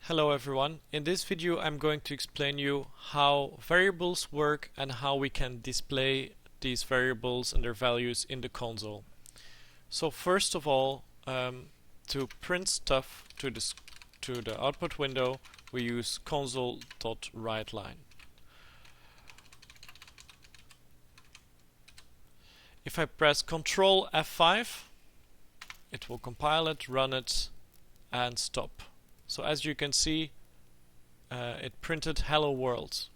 Hello everyone. In this video I'm going to explain you how variables work and how we can display these variables and their values in the console. So first of all, to print stuff to the output window, we use console.writeLine. If I press Ctrl F5, it will compile it, run it, and stop. So as you can see, it printed hello world.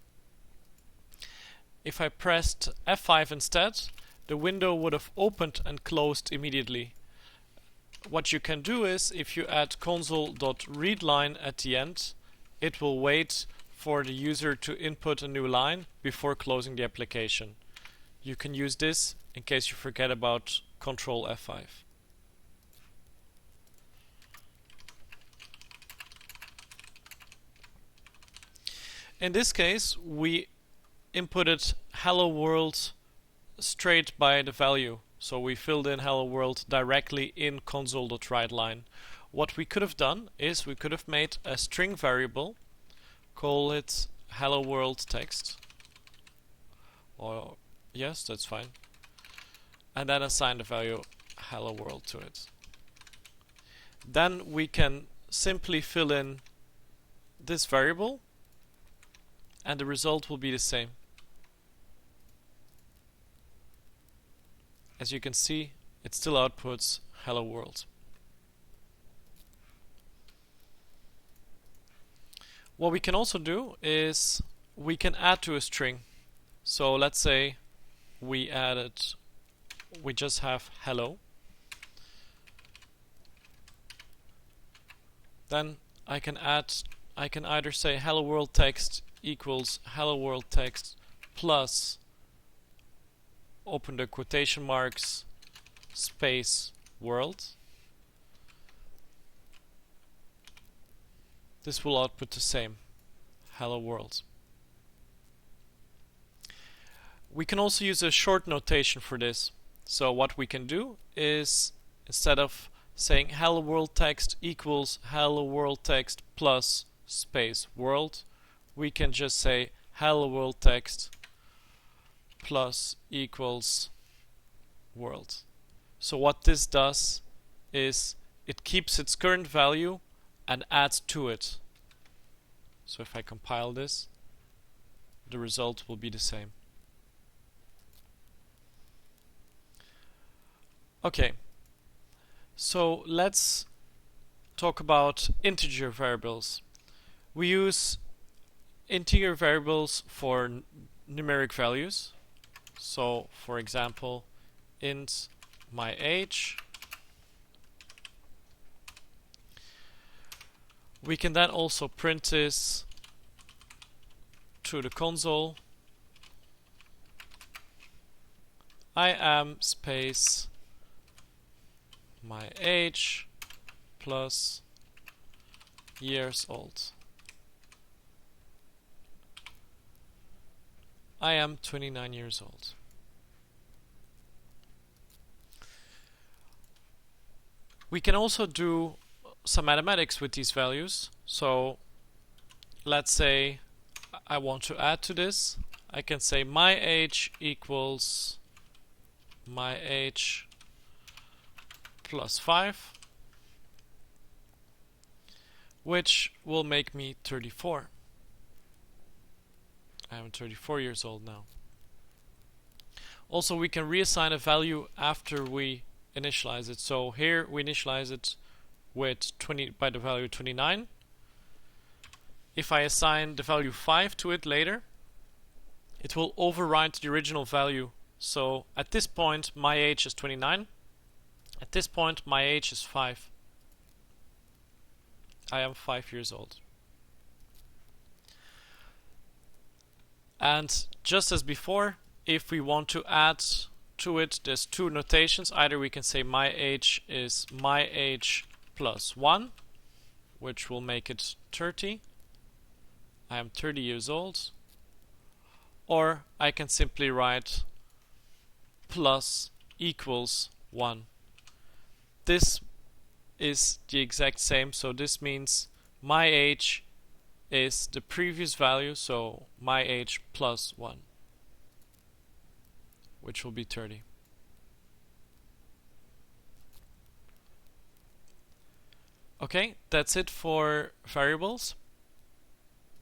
If I pressed F5 instead, the window would have opened and closed immediately. What you can do is, if you add console.readLine at the end, it will wait for the user to input a new line before closing the application. You can use this in case you forget about Ctrl F5. In this case, we inputted hello world straight by the value. So we filled in hello world directly in console.writeLine. What we could have done is we could have made a string variable, call it hello world text. Or yes, that's fine. And then assign the value hello world to it. Then we can simply fill in this variable and the result will be the same. As you can see, it still outputs hello world. What we can also do is we can add to a string. So let's say we just have hello. Then I can either say hello world text equals hello world text plus open the quotation marks space world. This will output the same, hello world. We can also use a short notation for this. So what we can do is, instead of saying hello world text equals hello world text plus space world, we can just say hello world text plus equals world. So what this does is it keeps its current value and adds to it. So if I compile this, the result will be the same. Okay, so let's talk about integer variables. We use integer variables for numeric values. So for example, int my age. We can then also print this to the console. I am space my age plus years old. I am 29 years old. We can also do some mathematics with these values. So let's say I want to add to this. I can say my age equals my age plus 5, which will make me 34. I am 34 years old now. Also, we can reassign a value after we initialize it. So here we initialize it with by the value 29. If I assign the value 5 to it later, it will overwrite the original value. So at this point my age is 29. At this point my age is 5. I am 5 years old. And just as before, if we want to add to it, there's two notations. Either we can say my age is my age plus 1, which will make it 30. I am 30 years old. Or I can simply write plus equals 1. This is the exact same, so this means my age is the previous value, so my age plus 1, which will be 30. Okay, that's it for variables.